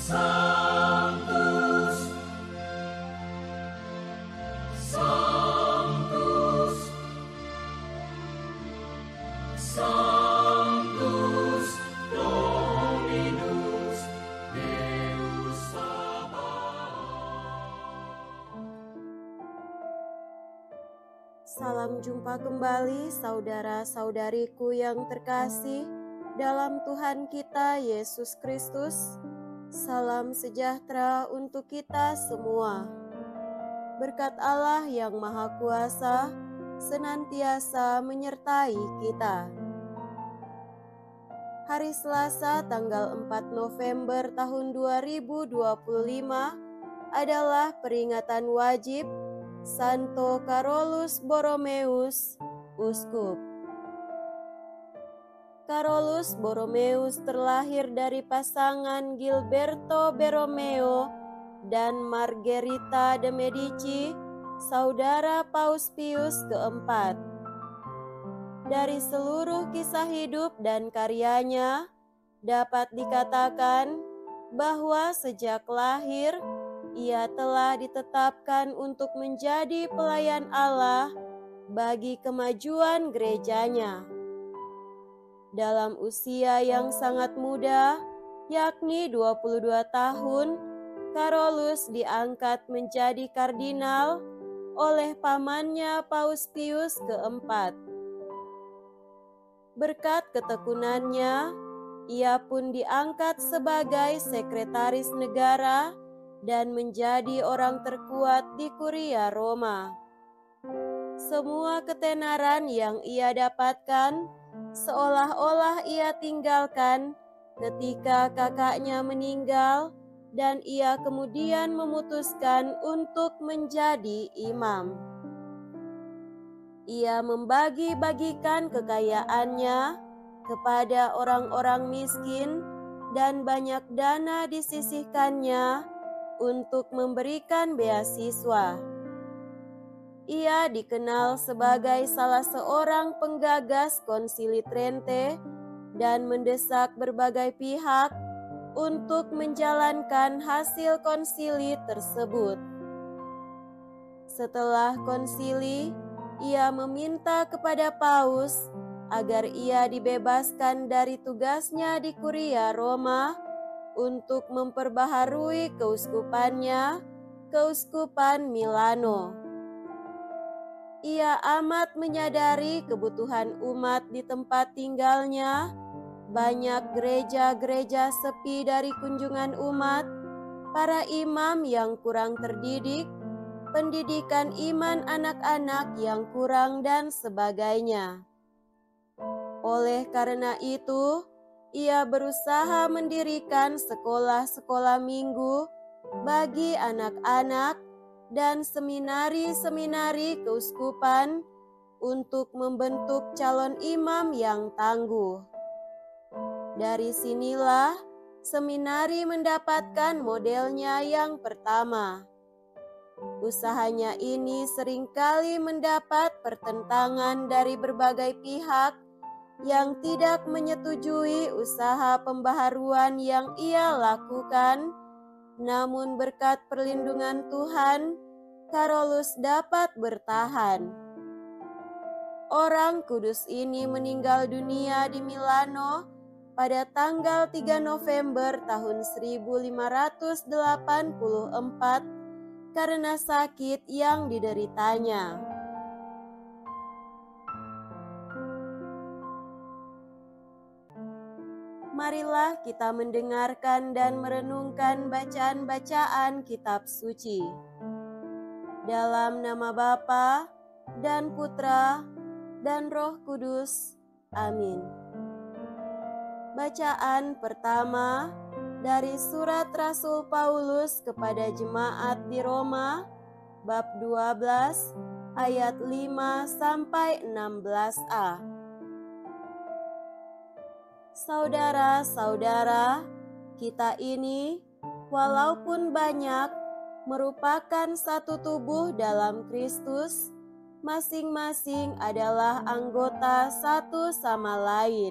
Sanctus, Sanctus, Sanctus Dominus Deus Sabaoth. Salam jumpa kembali saudara-saudariku yang terkasih dalam Tuhan kita Yesus Kristus. Salam sejahtera untuk kita semua. Berkat Allah yang Maha Kuasa senantiasa menyertai kita. Hari Selasa tanggal 4 November tahun 2025 adalah peringatan wajib Santo Carolus Borromeus, Uskup. Carolus Borromeus terlahir dari pasangan Gilberto Borromeo dan Margherita de Medici, saudara Paus Pius keempat. Dari seluruh kisah hidup dan karyanya, dapat dikatakan bahwa sejak lahir, ia telah ditetapkan untuk menjadi pelayan Allah bagi kemajuan gerejanya. Dalam usia yang sangat muda, yakni 22 tahun, Carolus diangkat menjadi kardinal oleh pamannya Paus Pius keempat. Berkat ketekunannya, ia pun diangkat sebagai sekretaris negara dan menjadi orang terkuat di Kuria Roma. Semua ketenaran yang ia dapatkan seolah-olah ia tinggalkan ketika kakaknya meninggal dan ia kemudian memutuskan untuk menjadi imam. Ia membagi-bagikan kekayaannya kepada orang-orang miskin dan banyak dana disisihkannya untuk memberikan beasiswa. Ia dikenal sebagai salah seorang penggagas Konsili Trente dan mendesak berbagai pihak untuk menjalankan hasil konsili tersebut. Setelah konsili, ia meminta kepada Paus agar ia dibebaskan dari tugasnya di Kuria Roma untuk memperbaharui keuskupannya, Keuskupan Milano. Ia amat menyadari kebutuhan umat di tempat tinggalnya. Banyak gereja-gereja sepi dari kunjungan umat, para imam yang kurang terdidik, pendidikan iman anak-anak yang kurang, dan sebagainya. Oleh karena itu, ia berusaha mendirikan sekolah-sekolah minggu bagi anak-anak dan seminari-seminari keuskupan untuk membentuk calon imam yang tangguh. Dari sinilah seminari mendapatkan modelnya yang pertama. Usahanya ini seringkali mendapat pertentangan dari berbagai pihak yang tidak menyetujui usaha pembaharuan yang ia lakukan. Namun berkat perlindungan Tuhan, Carolus dapat bertahan. Orang kudus ini meninggal dunia di Milano pada tanggal 3 November tahun 1584 karena sakit yang dideritanya. Marilah kita mendengarkan dan merenungkan bacaan-bacaan kitab suci. Dalam nama Bapa dan Putra dan Roh Kudus. Amin. Bacaan pertama dari surat Rasul Paulus kepada jemaat di Roma, bab 12 ayat 5 sampai 16a. Saudara-saudara, kita ini walaupun banyak merupakan satu tubuh dalam Kristus, masing-masing adalah anggota satu sama lain.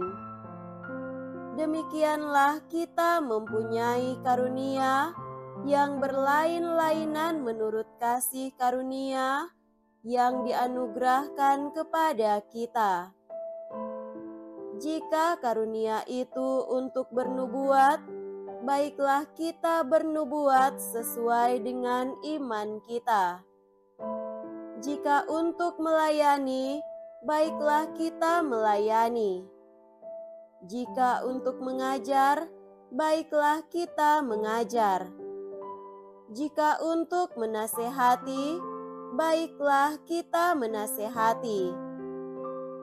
Demikianlah kita mempunyai karunia yang berlain-lainan menurut kasih karunia yang dianugerahkan kepada kita. Jika karunia itu untuk bernubuat, baiklah kita bernubuat sesuai dengan iman kita. Jika untuk melayani, baiklah kita melayani. Jika untuk mengajar, baiklah kita mengajar. Jika untuk menasehati, baiklah kita menasehati.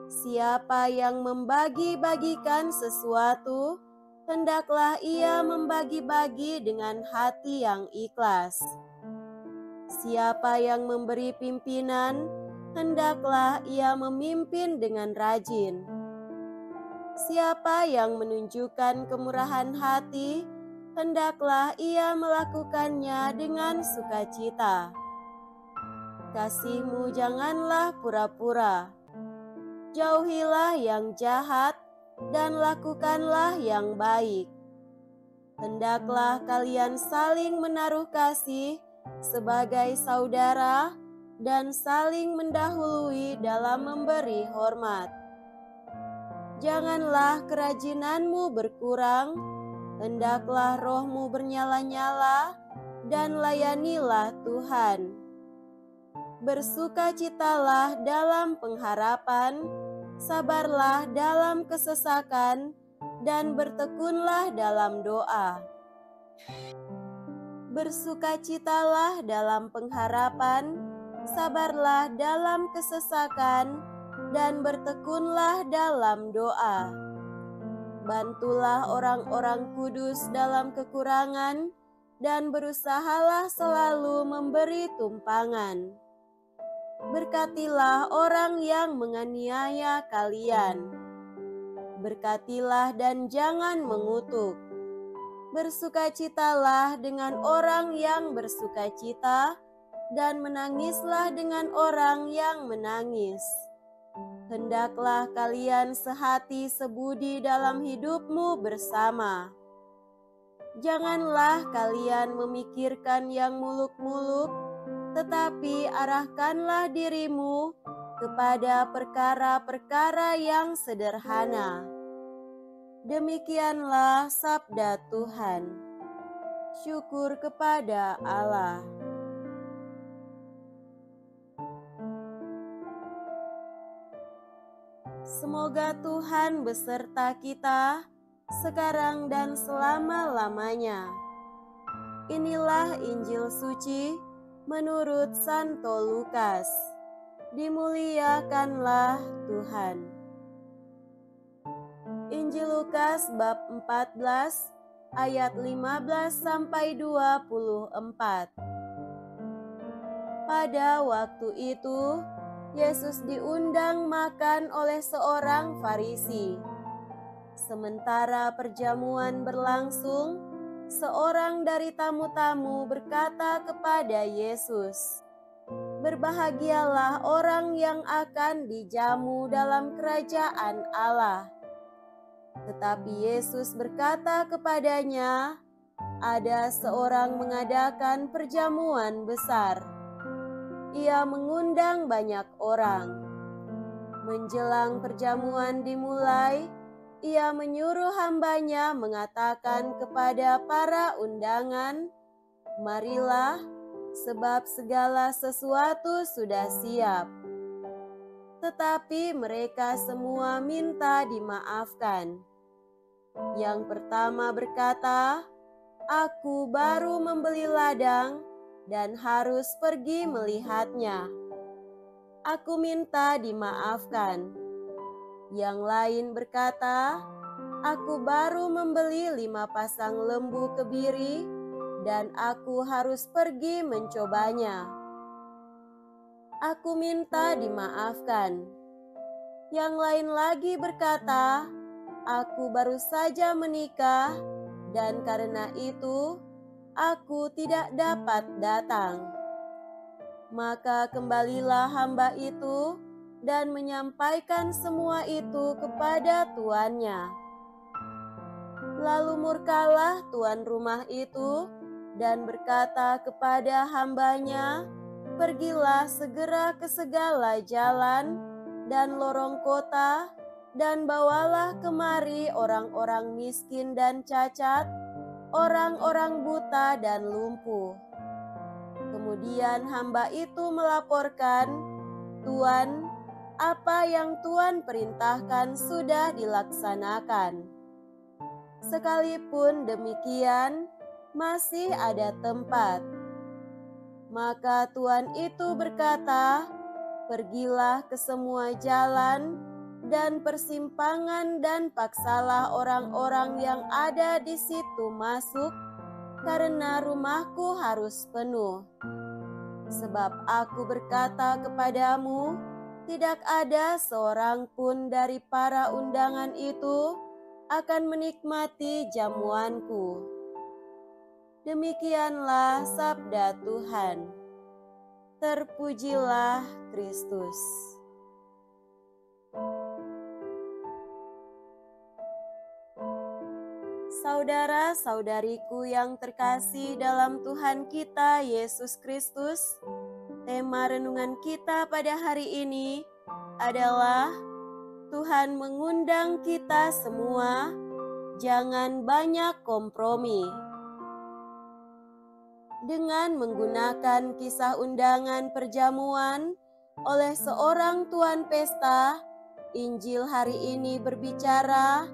Siapa yang membagi-bagikan sesuatu, hendaklah ia membagi-bagi dengan hati yang ikhlas. Siapa yang memberi pimpinan, hendaklah ia memimpin dengan rajin. Siapa yang menunjukkan kemurahan hati, hendaklah ia melakukannya dengan sukacita. Kasihmu janganlah pura-pura. Jauhilah yang jahat dan lakukanlah yang baik. Hendaklah kalian saling menaruh kasih sebagai saudara dan saling mendahului dalam memberi hormat. Janganlah kerajinanmu berkurang, hendaklah rohmu bernyala-nyala dan layanilah Tuhan. Bersukacitalah dalam pengharapan, sabarlah dalam kesesakan, dan bertekunlah dalam doa. Bersukacitalah dalam pengharapan, sabarlah dalam kesesakan, dan bertekunlah dalam doa. Bantulah orang-orang kudus dalam kekurangan, dan berusahalah selalu memberi tumpangan. Berkatilah orang yang menganiaya kalian. Berkatilah dan jangan mengutuk. Bersukacitalah dengan orang yang bersukacita, dan menangislah dengan orang yang menangis. Hendaklah kalian sehati sebudi dalam hidupmu bersama. Janganlah kalian memikirkan yang muluk-muluk, tetapi arahkanlah dirimu kepada perkara-perkara yang sederhana. Demikianlah sabda Tuhan. Syukur kepada Allah. Semoga Tuhan beserta kita sekarang dan selama-lamanya. Inilah Injil suci menurut Santo Lukas. Dimuliakanlah Tuhan. Injil Lukas bab 14 ayat 15 sampai 24. Pada waktu itu, Yesus diundang makan oleh seorang Farisi. Sementara perjamuan berlangsung, seorang dari tamu-tamu berkata kepada Yesus, "Berbahagialah orang yang akan dijamu dalam kerajaan Allah." Tetapi Yesus berkata kepadanya, "Ada seorang mengadakan perjamuan besar. Ia mengundang banyak orang. Menjelang perjamuan dimulai, ia menyuruh hambanya mengatakan kepada para undangan, 'Marilah, sebab segala sesuatu sudah siap.' Tetapi mereka semua minta dimaafkan. Yang pertama berkata, 'Aku baru membeli ladang dan harus pergi melihatnya. Aku minta dimaafkan.' Yang lain berkata, 'Aku baru membeli 5 pasang lembu kebiri dan aku harus pergi mencobanya. Aku minta dimaafkan.' Yang lain lagi berkata, 'Aku baru saja menikah dan karena itu aku tidak dapat datang.' Maka kembalilah hamba itu dan menyampaikan semua itu kepada tuannya. Lalu murkalah tuan rumah itu dan berkata kepada hambanya, "Pergilah segera ke segala jalan dan lorong kota, dan bawalah kemari orang-orang miskin dan cacat, orang-orang buta dan lumpuh." Kemudian hamba itu melaporkan, "Tuan, apa yang Tuan perintahkan sudah dilaksanakan. Sekalipun demikian, masih ada tempat." Maka tuan itu berkata, "Pergilah ke semua jalan dan persimpangan dan paksalah orang-orang yang ada di situ masuk, karena rumahku harus penuh. Sebab aku berkata kepadamu, tidak ada seorang pun dari para undangan itu akan menikmati jamuanku." Demikianlah sabda Tuhan. Terpujilah Kristus. Saudara-saudariku yang terkasih dalam Tuhan kita Yesus Kristus, tema renungan kita pada hari ini adalah Tuhan mengundang kita semua, jangan banyak kompromi. Dengan menggunakan kisah undangan perjamuan oleh seorang tuan pesta, Injil hari ini berbicara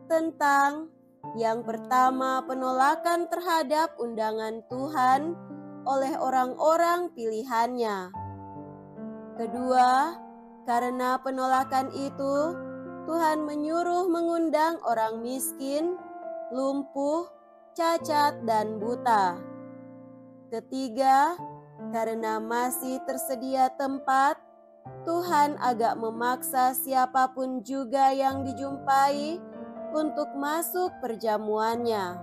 tentang yang pertama, penolakan terhadap undangan Tuhan oleh orang-orang pilihannya. Kedua, karena penolakan itu, Tuhan menyuruh mengundang orang miskin, lumpuh, cacat, dan buta. Ketiga, karena masih tersedia tempat, Tuhan agak memaksa siapapun juga yang dijumpai untuk masuk perjamuannya.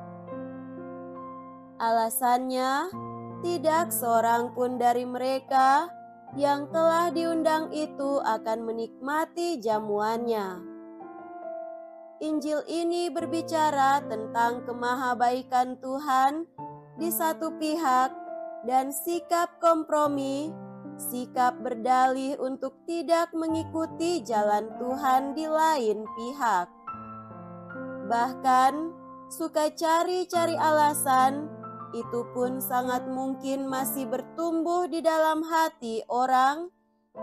Alasannya, tidak seorang pun dari mereka yang telah diundang itu akan menikmati jamuannya. Injil ini berbicara tentang kemahabaikan Tuhan di satu pihak dan sikap kompromi, sikap berdalih untuk tidak mengikuti jalan Tuhan di lain pihak. Bahkan suka cari-cari alasan, itu pun sangat mungkin masih bertumbuh di dalam hati orang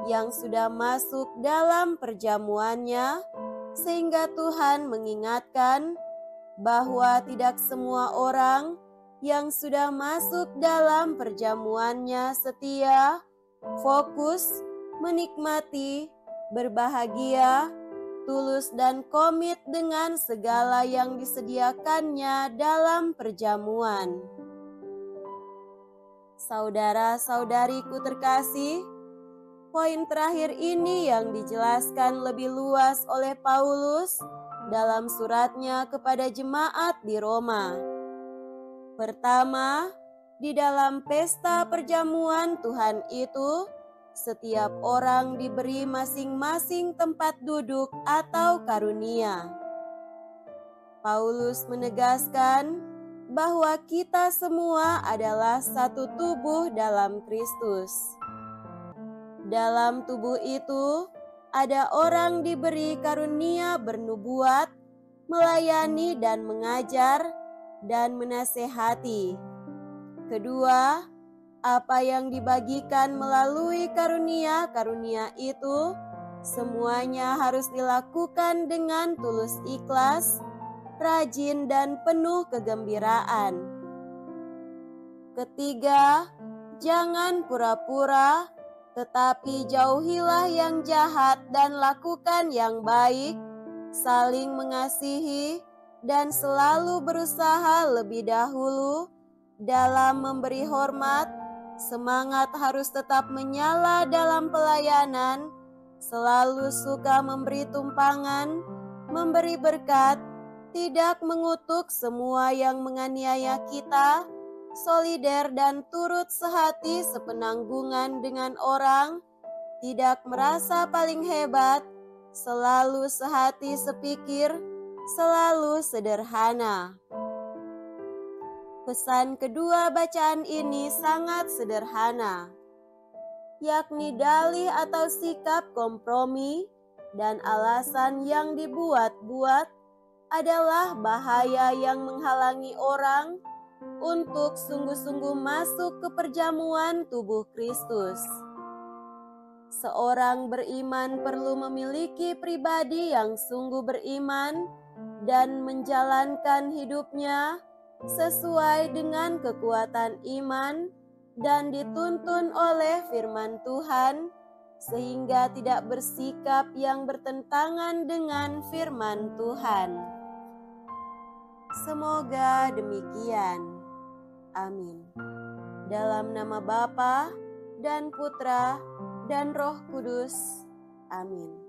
yang sudah masuk dalam perjamuannya, sehingga Tuhan mengingatkan bahwa tidak semua orang yang sudah masuk dalam perjamuannya setia, fokus, menikmati, berbahagia, tulus dan komit dengan segala yang disediakannya dalam perjamuan. Saudara-saudariku terkasih, poin terakhir ini yang dijelaskan lebih luas oleh Paulus dalam suratnya kepada jemaat di Roma. Pertama, di dalam pesta perjamuan Tuhan itu, setiap orang diberi masing-masing tempat duduk atau karunia. Paulus menegaskan bahwa kita semua adalah satu tubuh dalam Kristus. Dalam tubuh itu, ada orang diberi karunia bernubuat, melayani dan mengajar, dan menasehati. Kedua, apa yang dibagikan melalui karunia-karunia itu, semuanya harus dilakukan dengan tulus ikhlas, rajin dan penuh kegembiraan. Ketiga, jangan pura-pura, tetapi jauhilah yang jahat dan lakukan yang baik, saling mengasihi, dan selalu berusaha lebih dahulu dalam memberi hormat. Semangat harus tetap menyala dalam pelayanan, selalu suka memberi tumpangan, memberi berkat, tidak mengutuk semua yang menganiaya kita, solider dan turut sehati sepenanggungan dengan orang, tidak merasa paling hebat, selalu sehati sepikir, selalu sederhana. Pesan kedua bacaan ini sangat sederhana, yakni dalih atau sikap kompromi dan alasan yang dibuat-buat adalah bahaya yang menghalangi orang untuk sungguh-sungguh masuk ke perjamuan tubuh Kristus. Seorang beriman perlu memiliki pribadi yang sungguh beriman dan menjalankan hidupnya sesuai dengan kekuatan iman dan dituntun oleh firman Tuhan, sehingga tidak bersikap yang bertentangan dengan firman Tuhan. Semoga demikian. Amin. Dalam nama Bapa dan Putra dan Roh Kudus. Amin.